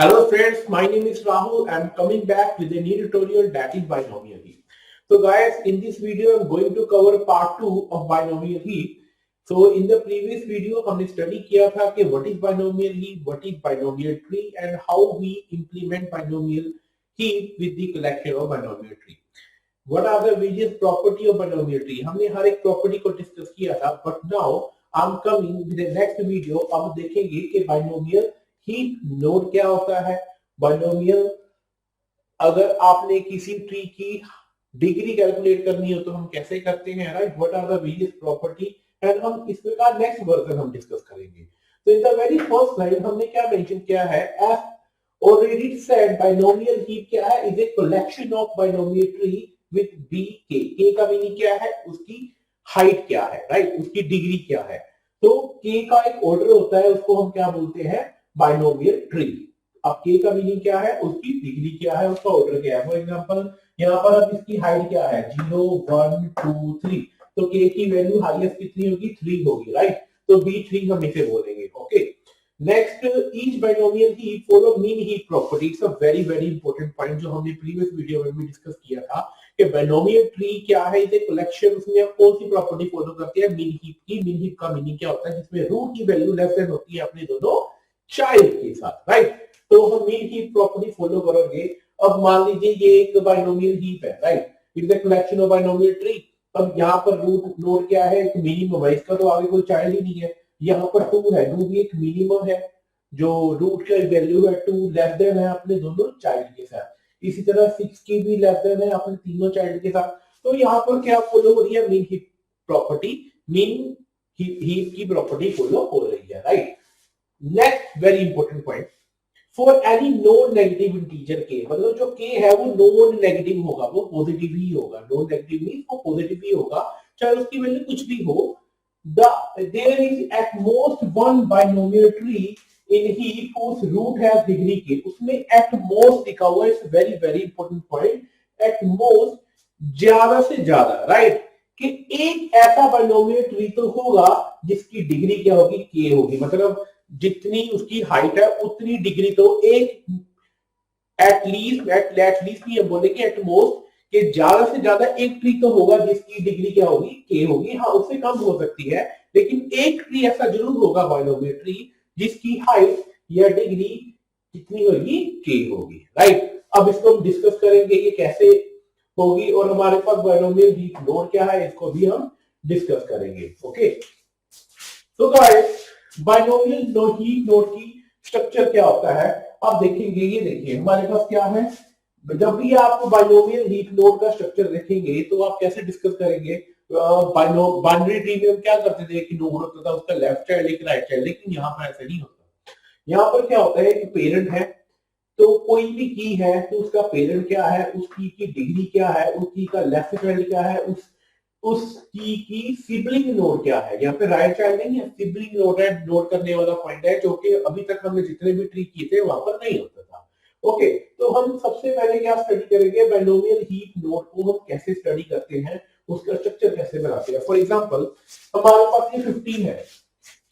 Hello friends, my name is Rahul. I'm coming back with a new tutorial that is binomial heap. So guys, in this video I'm going to cover part 2 of binomial heap. So in the previous video हमने study किया था कि what is binomial heap, what is binomial tree and how we implement binomial heap with the collection of binomial tree. What are the various property of binomial tree? हमने हर एक property को discuss किया था, but now I'm coming with the next video. अब देखेंगे कि binomial heap node क्या होता है, बाइनोमियल अगर आपने किसी ट्री की डिग्री कैलकुलेट करनी हो तो हम कैसे करते हैं, right, what are the various property and हम इसमें का नेक्स्ट वर्जन हम डिस्कस करेंगे. तो in the very first slide हमने क्या मेंशन किया है, if already said binomial heap क्या है, is a collection of binomial tree with B K का मीनिंग क्या है, उसकी हाइट क्या है, राइट, उसकी डिग्री क्या है. तो के का एक ऑर्डर होता है, उसको हम क्या बोलते हैं, बाइनोमियल ट्री. अब के का मीनिंग क्या है, उसकी डिग्री क्या है, उसका ऑर्डर क्या है. फॉर एग्जांपल यहाँ पर अब इसकी हाइट क्या है, 0 1 2 3, तो के की वैल्यू हाईएस्ट कितनी होगी, 3 होगी, राइट. तो b3 हम इसे बोलेंगे. Okay, next, each binomial heap follow mean heap property. It's a very very important point जो हमने प्रीवियस वीडियो में भी डिस्कस किया था कि बाइनोमियल ट्री क्या है, इज ए कलेक्शन. उसमें हम कौन सी प्रॉपर्टी फॉलो करते हैं, मीन हीप की. मीन हीप का मीनिंग क्या होता है, जिसमें रूट की वैल्यू लेस देन होती है अपने दोनों चाइल्ड के साथ, राइट. तो हम मीन हीप प्रॉपर्टी फॉलो करेंगे. अब मान लीजिए ये एक बाइनोमियल हीप है, right, it is a collection of binomial tree. अब यहाँ पर रूट नोड क्या है, एक मिनिमम है, इसका तो आगे कोई चाइल्ड ही नहीं है. यहाँ पर 2 है, 2 भी एक मिनिमम है, जो रूट का वैल्यू है 2 लेस देन है अपने दोनों चाइल्ड के साथ. इसी तरह 6 की भी लेस देन है अपने तीनों चाइल्ड के साथ. तो यहाँ पर क्या फॉलो हो रही है, mean heap property, mean heap की प्रॉपर्टी फॉलो हो रही है, right. Next very important point, for any non negative integer के, मतलब जो के है वो नॉन नेगेटिव होगा, वो पॉजिटिव ही होगा. नॉन नेगेटिव मींस वो पॉजिटिव ही होगा, चाहे उसकी वैल्यू कुछ भी हो. There is at most one binomial tree in heap whose root has degree K. उसमें एट मोस्ट लिखा हुआ है, it's very very important point. At most ज्यादा से ज्यादा, राइट, कि एक ऐसा बाइनोमियल ट्री तो होगा जिसकी डिग्री क्या होगी, के होगी. मतलब जितनी उसकी हाइट है उतनी डिग्री तो एक एटलीस्ट नहीं हम बोलेंगे, एट मोस्ट कि ज्यादा से ज्यादा एक ट्री तो होगा जिसकी डिग्री क्या होगी, के होगी. हाँ, उससे कम हो सकती है, लेकिन एक ट्री ऐसा जरूर होगा बाइनोमियल ट्री जिसकी हाइट या डिग्री कितनी होगी, के होगी, राइट. अब इसको हम डिस्कस करेंगे ये कैसे होगी, और हमारे पास बाइनोमियल हीप नोड क्या है, इसको भी हम डिस्कस करेंगे. ओके, तो गाइस, बाइनोमियल हीप नोड की स्ट्रक्चर क्या होता है आप देखेंगे. ये देखिए हमारे पास क्या है, जब भी आप बाइनोमियल हीप नोड का स्ट्रक्चर देखेंगे तो आप कैसे डिस्कस करेंगे. बाइनरी ट्री में हम क्या करते थे कि नोड होता था, उसका लेफ्ट चाइल्ड एक राइट चाइल्ड, लेकिन यहाँ पर ऐसा नहीं होता. यहाँ पर क्या होता है कि पेरेंट है, तो कोई भी की है तो उसका पेरेंट क्या है, उस की डिग्री क्या है, उस की का लेफ्ट चाइल्ड क्या है, उस की सिबलिंग नोड क्या है. यहाँ पे राइट चाइल्ड नहीं है, सिबलिंग नोड है. नोट करने वाला पॉइंट है जो कि अभी तक हमने जितने भी ट्री किए थे वहां पर नहीं होता था. ओके, तो हम सबसे पहले क्या स्टडी करेंगे, बाइनोमियल हीप नोड को हम कैसे स्टडी करते हैं, उसका स्ट्रक्चर कैसे बनाते हैं. फॉर एग्जांपल हमारे पास ये 15 है,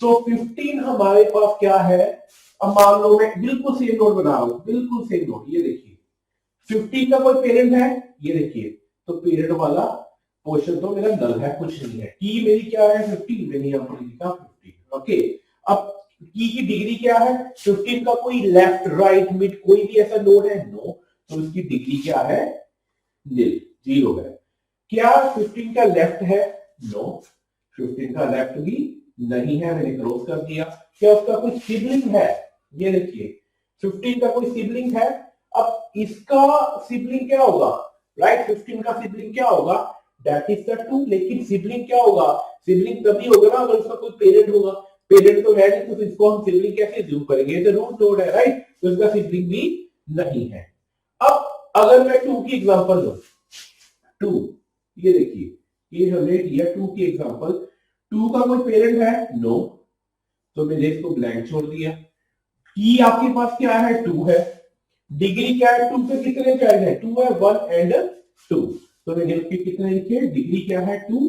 तो 15 हमारे पास क्या है. अब मान लो मैं बिल्कुल सेम नोड बना रहा हूं, बिल्कुल सेम नोड. ये देखिए 15 का कोई पेरेंट है, ये देखिए, तो पेरेंट वाला पोर्शन तो मेरा नल है, कुछ नहीं है. की मेरी क्या है, 15, मैंने यहाँ पर लिखा 15. ओके, अब की डिग्री क्या है, 15 का कोई लेफ्ट राइट मिड कोई भी ऐसा नोड है, नो, तो इसकी डिग्री क्या है, नील, 0 है. क्या 15 का लेफ्ट है, नो, 15 का लेफ्ट भी नहीं है, मैंने क्रॉस कर दिया. क्या उसका कोई सिबलिंग है, ये देखिए 15 का कोई सिबलिंग है. अब इसका सिबलिंग क्या होगा, राइट, 15 का सिबलिंग क्या होगा, दैट इज द 2. लेकिन सिबलिंग क्या होगा, सिबलिंग तभी होगा ना अगर उसका कोई पेरेंट होगा. पेरेंट तो है नहीं, तो इसको हम सिबलिंग कैसे ज्यूम करेंगे, तो रूट नोड है, राइट, तो इसका सिबलिंग भी नहीं है. अब अगर मैं 2 की एग्जांपल लूं, 2, ये देखिए, ये हमने दिया 2 की एग्जांपल. 2 का कोई पेरेंट है, नो, तो मैंने इसको ब्लैंक छोड़ दिया. की आपके पास क्या है, 2 है. डिग्री क्या है, 2 पे कितने चाइल्ड है, 2 है, 1 एंड 2, तो मैंने उसकी कितने लिखे, डिग्री क्या है, 2.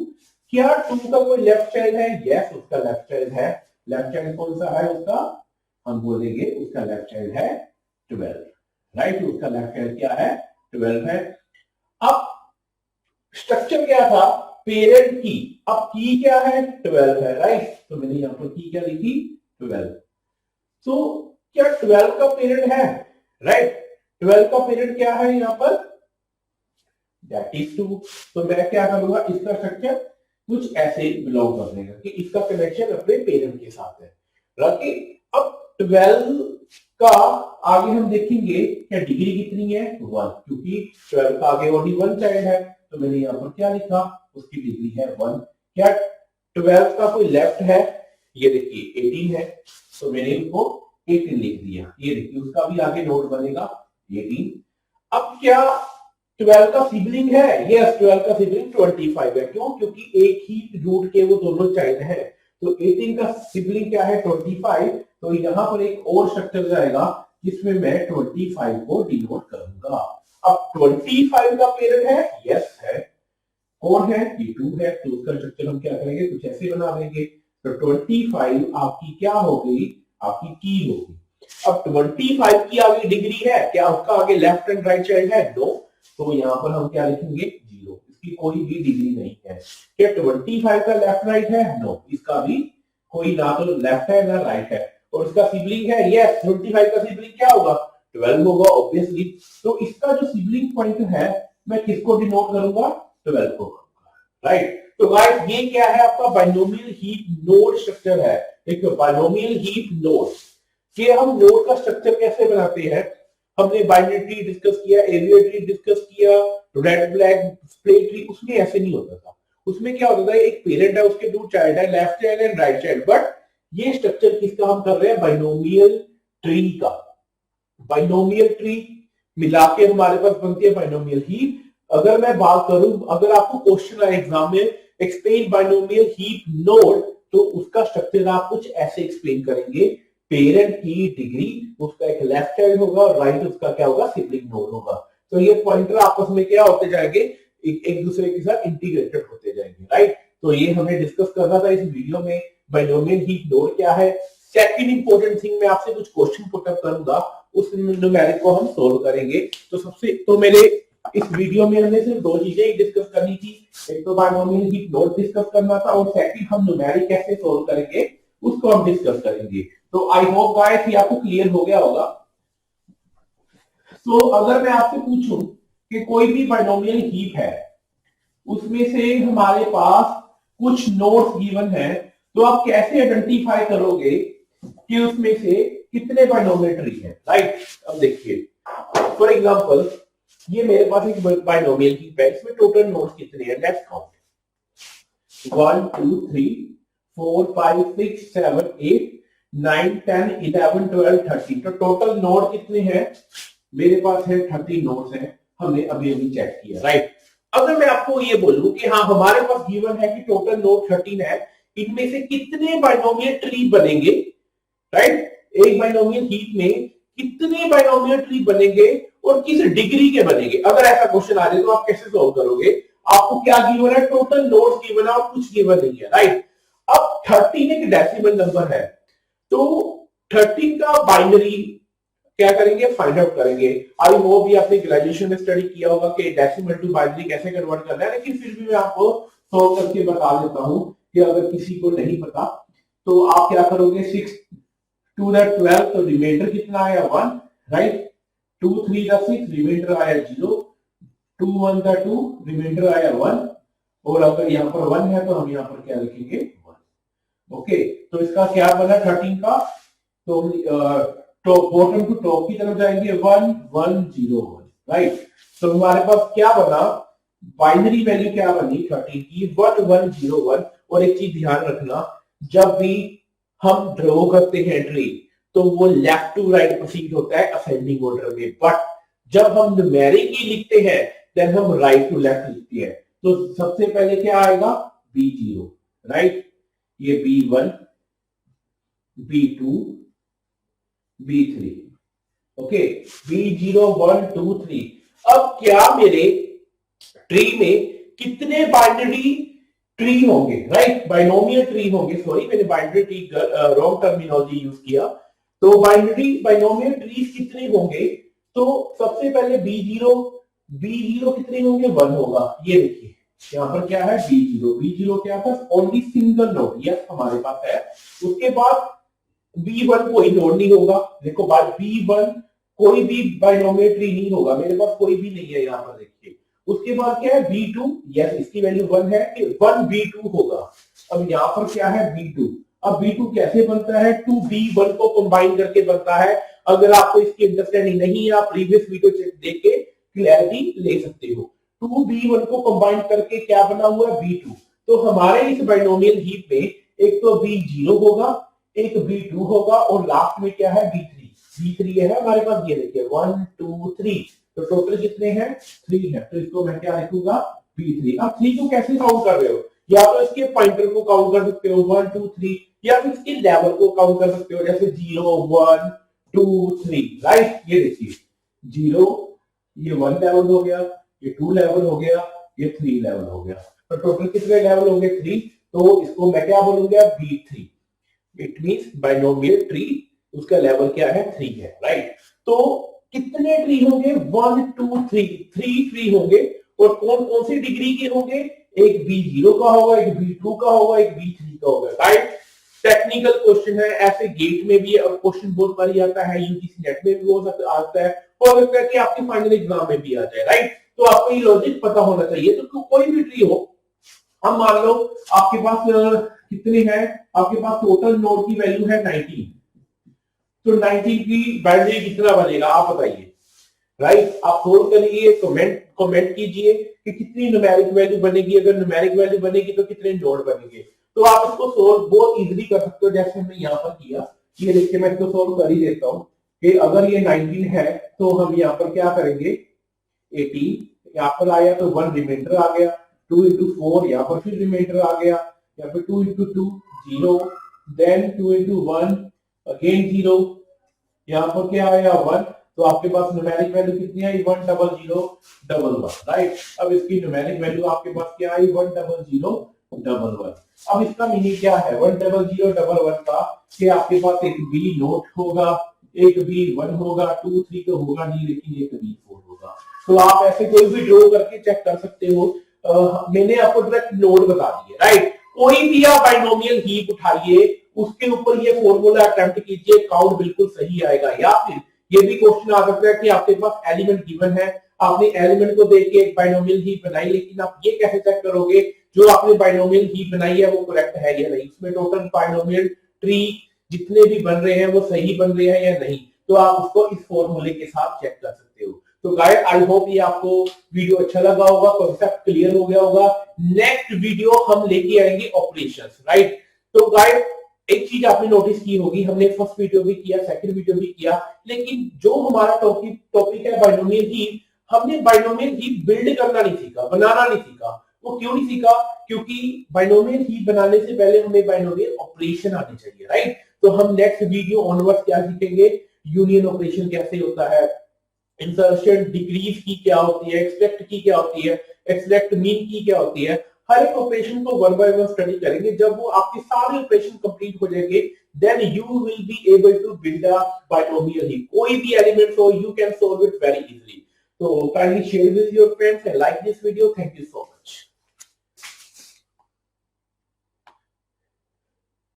क्या 2 का कोई लेफ्ट चाइल्ड है, यस, उसका लेफ्ट चाइल्ड है. लेफ्ट चाइल्ड कौन सा है उसका, हम बोलेंगे उसका लेफ्ट चाइल्ड है 12, राइट। उसका लेफ्ट हैंड क्या है, 12 है। अब स्ट्रक्चर क्या था, पेरेंट की, अब की क्या है, 12 है, राइट। तो मैंने यहां पर की क्या लिखी, 12। तो क्या 12 का पेरेंट है, राइट। 12 का पेरेंट क्या है यहाँ पर, दैट इज 2। तो मैं क्या करूंगा, इसका स्ट्रक्चर कुछ ऐसे बिलोंग कर देगा कि इसका कनेक्शन अपने पेरेंट के साथ है, राइट। अब 12 का आगे हम देखेंगे क्या डिग्री कितनी है, 1, क्योंकि 12 का आगे ओनली 1 चाइल्ड है। तो मैंने यहाँ पर क्या लिखा, उसकी डिग्री है 1। क्या 12 का कोई लेफ्ट है, ये देखिए 18 है, तो मैंने इनको 18 लिख दिया। ये देखिए उसका भी आगे नोट बनेगा 18। अब क्या 12 का सिबलिंग है, यस 12 का सिबलिंग 25 है। क्यों, क्योंकि एक ही रूट के वो दोनों चाइल्ड है। तो 18 का सिबलिंग क्या है, 25। तो यहाँ पर एक और स्ट्रक्चर जाएगा जिसमें मैं 25 को डिनोट करूंगा। अब 25 का पेरेंट है, यस है। कौन है, ये 2 है। तो उसका स्ट्रक्चर हम क्या करेंगे, कुछ ऐसे बना देंगे। तो 25 आपकी क्या हो गई, आपकी की होगी। अब 25 की आगे डिग्री है, क्या उसका आगे लेफ्ट एंड राइट चाइल्ड है, नो। तो यहाँ पर हम क्या लिखेंगे, 0, इसकी कोई भी डिग्री नहीं है। क्या 25 का लेफ्ट राइट है, नो, इसका भी कोई ना तो लेफ्ट है ना राइट है। और इसका सिबलिंग है, यस 25 का सिबलिंग क्या होगा, 12 होगा ऑब्वियसली। तो इसका जो सिबलिंग पॉइंट है मैं किसको डिनोट करूंगा, 12 को, राइट। तो गाइस ये क्या है, आपका बाइनोमियल हीप नोड स्ट्रक्चर है। देखो बाइनोमियल हीप नोड कि हम नोड का स्ट्रक्चर कैसे बनाते हैं। हमने बाइनरी ट्री डिस्कस किया, एरिया ट्री डिस्कस किया, रेड ब्लैक स्प्लिट ट्री, उसमें ऐसे नहीं होता था। उसमें क्या होता था, एक पेरेंट है, उसके 2 चाइल्ड है, left child and right child. But ये स्ट्रक्चर किसका हम कर रहे हैं, बाइनोमियल ट्री का। बाइनोमियल ट्री मिला के हमारे पास बनती है बाइनोमियल हीप। अगर मैं बात करूं, अगर आपको क्वेश्चन आए एग्जाम में, एक्सप्लेन बाइनोमियल हीप नोड, तो उसका स्ट्रक्चर आप कुछ ऐसे एक्सप्लेन करेंगे। पेरेंट की डिग्री, उसका एक लेफ्ट चाइल्ड होगा और राइट उसका क्या होगा, सिबलिंग नोड होगा। तो ये पॉइंटर आपस में क्या होते जाएंगे, एक दूसरे के साथ इंटीग्रेटेड होते जाएंगे, राइट। तो ये हमें डिस्कस करना था इस वीडियो में, बाइनोमियल हीप नोड क्या है। सेकंड इंपॉर्टेंट थिंग, मैं आपसे कुछ क्वेश्चन पुट अप करूंगा, उस न्यूमेरिक को हम सोल्व करेंगे। तो मेरे इस वीडियो में हमने सिर्फ 2 चीजें ही डिस्कस करनी थी। एक तो बाइनोमियल हीप नोड डिस्कस करना था, और सेकंड हम न्यूमेरिक कैसे सोल्व करेंगे उसको हम डिस्कस करेंगे। तो आई होप गाइस ये आपको क्लियर हो गया होगा। तो अगर मैं आपसे पूछूं कि कोई भी बाइनोमियल हीप है, उसमें से हमारे पास कुछ नोड्स गिवन है, तो आप कैसे आइडेंटिफाई करोगे कि उसमें से कितने बाइनोमियल ट्री है, राइट। अब देखिए फॉर एग्जांपल ये मेरे पास एक बाइनोमियल हीप है, इसमें टोटल नोड्स कितने हैं, लेट्स काउंट 1 2 3 4 5 6 7 8 9 10 11 12 13। तो टोटल नोड कितने हैं, मेरे पास है 30 नोड्स हैं, हमने अभी अभी चेक किया, राइट। अगर मैं आपको ये बोलूं कि हाँ हमारे पास गिवन है कि टोटल नोड 13 है, इनमें से कितने बाइनोमियल ट्री बनेंगे, राइट। एक बाइनोमियल हीप में कितने बाइनोमियल ट्री बनेंगे और किस डिग्री के बनेंगे, अगर ऐसा क्वेश्चन आ जाए तो आप कैसे सॉल्व करोगे। आपको क्या गिवन है, टोटल नोड्स गिवन है और कुछ गिवन नहीं है, राइट। अब 13 एक डेसिमल नंबर है, तो 13 का बाइनरी क्या करेंगे, फाइंड आउट करेंगे। आई होप ये आपने ग्रेजुएशन में स्टडी किया होगा कि डेसिमल टू बाइनरी कैसे कन्वर्ट करना है, लेकिन फिर भी मैं आपको सॉल्व करके बता देता हूं कि अगर किसी को नहीं पता तो आप क्या करोगे, 6 2 12, तो रिमाइंडर कितना आया 1, राइट। 2 3 6, रिमाइंडर आया 0, 2 1 2, रिमाइंडर आया 1, और अगर यहाँ पर 1 है तो हम यहाँ पर क्या लिखेंगे 1। ओके, तो इसका क्या बना 13 का, तो टॉप बॉटम टू टॉप की तरफ जाएंगे 1 1 0 1, राइट। तो हमारे पास क्या बना, बाइनरी वैल्यू क्या बनी 13 की 1 1 0 1। और एक चीज ध्यान रखना, जब भी हम ड्रॉ करते हैं ट्री तो वो लेफ्ट टू राइट प्रोसीड होता है असेंडिंग ऑर्डर में, बट जब हम न्यूमेरिकली लिखते हैं देन हम राइट टू लेफ्ट लिखते हैं। तो सबसे पहले क्या आएगा, B0, राइट, ये B1 B2 B3, okay, B0 1 2 3। अब क्या मेरे ट्री में कितने बाइनरी ट्री होंगे, राइट, बाइनोमियल ट्री होंगे, सॉरी मैंने binary tree wrong terminology use किया। तो बाइनरी बाइनोमियल ट्रीज कितने होंगे? तो सबसे पहले बी जीरो कितने होंगे? 1 होगा। ये देखिए यहाँ पर क्या है, बी जीरो क्या था? ओनली सिंगल नोड, यस हमारे पास है। उसके बाद बी1 कोई नोड नहीं होगा। देखो बात, बी1 कोई भी बाइनोमियल ट्री नहीं होगा, मेरे पास कोई भी नहीं है यहाँ पर देखिए। उसके बाद क्या है, बी2, यस इसकी वैल्यू 1 है कि 1 बी2 होगा। अब यहाँ पर क्या है, बी2। अब बी2 कैसे बनता है? 2 बी1 को कंबाइन करके बनता है। अगर आपको इसकी अंडरस्टैंडिंग नहीं है, आप प्रीवियस वीडियो देख के क्लैरिटी ले सकते हो। 2 बी1 को कंबाइन करके क्या बना हुआ है, बी2। तो हमारे इस बाइनोमियल हीप में एक तो बी0 होगा, एक बी2 होगा, और लास्ट में क्या है, बी3 है हमारे पास। ये देखिए 1 2 3, तो टोटल कितने हैं, 3 है। तो इसको मैं क्या लिखूंगा, बी3। अब 3 को कैसे काउंट कर रहे हो? या तो इसके पॉइंटर को काउंट कर सकते हो 1 2 3, या फिर इसके लेवल को काउंट कर सकते हो, जैसे 0 1 2 3, राइट। ये देखिए 0, ये 1 लेवल हो गया, ये 2 लेवल हो गया, ये 3 लेवल हो गया। तो टोटल कितने लेवल होंगे, 3। तो इसको मैं क्या बोलूंगा, B3. It means binomial tree उसका लेवल क्या है, 3 है, राइट। तो कितने ट्री होंगे, 1 2 3, 3 ट्री होंगे। और कौन कौन सी डिग्री के होंगे? एक बी0 का होगा, एक बी2 का होगा, एक बी3 का होगा, राइट। टेक्निकल क्वेश्चन है, ऐसे गेट में भी अब क्वेश्चन बहुत बारी आता है, यूजीसी नेट में भी हो सकता आता है, हो सकता है कि आपके फाइनल एग्जाम में भी आ जाए, राइट। तो आपको ये लॉजिक पता होना चाहिए। तो कोई भी ट्री हो, अब मान लो आपके पास कितने हैं, आपके पास टोटल नोड की वैल्यू है 19। तो 19 की बाइनरी कितना बनेगा, आप बताइए, राइट। आप सोल्व करिए, कमेंट कीजिए कि कितनी न्यूमेरिक वैल्यू बनेगी। अगर न्यूमेरिक वैल्यू बनेगी तो कितने नोड बनेंगे। तो आप इसको सोल्व बहुत इजीली कर सकते हो, जैसे हमने यहाँ पर किया। ये देखिए मैं इसको सोल्व कर ही देता हूँ कि अगर ये 19 है तो हम यहाँ पर क्या करेंगे, 18 यहाँ पर आया तो 1 रिमाइंडर आ गया, 2 into 4 यहाँ पर फिर रिमाइंडर आ गया, यहाँ पर 2 into 2 0, देन 2 into 1 अगेन 0, यहाँ पर क्या आया 1। तो आपके पास न्यूमेरिक वैल्यू कितनी आई, 1 0 0 1 1, राइट। अब इसकी न्यूमेरिक वैल्यू आपके पास क्या आई, 1 0 0 1 1। अब इसका मीनिंग क्या है 1 0 0 1 1 का, कि आपके पास एक बी नोट होगा, एक बी1 होगा, 2 3 तो होगा नहीं, लेकिन एक बी4 होगा। तो आप ऐसे कोई भी ड्रॉ करके चेक कर सकते हो। मैंने आपको डायरेक्ट नोड बता दिए, राइट। कोई भी आप बाइनोमियल हीप उठाइए, उसके ऊपर ये फॉर्मूला अटेम्प्ट कीजिए, काउंट बिल्कुल सही आएगा। या फिर ये भी क्वेश्चन आ सकता है कि आपके पास एलिमेंट गिवन है, आपने एलिमेंट को देख के एक बाइनोमियल हीप बनाई, लेकिन आप ये कैसे चेक करोगे जो आपने बाइनोमियल हीप बनाई है वो करेक्ट है या नहीं, उसमें टोटल बाइनोमियल ट्री जितने भी बन रहे हैं वो सही बन रहे हैं या नहीं। तो आप उसको इस फॉर्मूले के साथ चेक कर सकते हो। तो गाइस आई होप ये आपको वीडियो अच्छा लगा होगा, कॉन्सेप्ट क्लियर हो गया होगा। नेक्स्ट वीडियो हम लेके आएंगे ऑपरेशंस, राइट। तो गाइस एक चीज आपने नोटिस की होगी, हमने फर्स्ट वीडियो भी किया, सेकंड वीडियो भी किया, लेकिन जो हमारा टॉपिक है बाइनोमियल हीप, हमने बाइनोमियल हीप बिल्ड करना नहीं सीखा, बनाना नहीं सीखा। वो क्यों नहीं सीखा? क्योंकि बाइनोमियल हीप बनाने से पहले हमें बाइनोमियल ऑपरेशन आने चाहिए, राइट। तो हम नेक्स्ट वीडियो ऑनवर्ड्स क्या सीखेंगे, यूनियन ऑपरेशन कैसे होता है, इंसर्शन डिक्रीज की क्या होती है, एक्सट्रैक्ट की क्या होती है, एक्सट्रैक्ट मीन की क्या होती है। हर एक ऑपरेशन को वन बाय वन स्टडी करेंगे। जब वो आपके सारे ऑपरेशन कंप्लीट हो जाएंगे, then you will be able to build a binomial heap. कोई भी एलिमेंट हो, you can solve it very easily. तो kindly share with your friends and like this video. Thank you so much.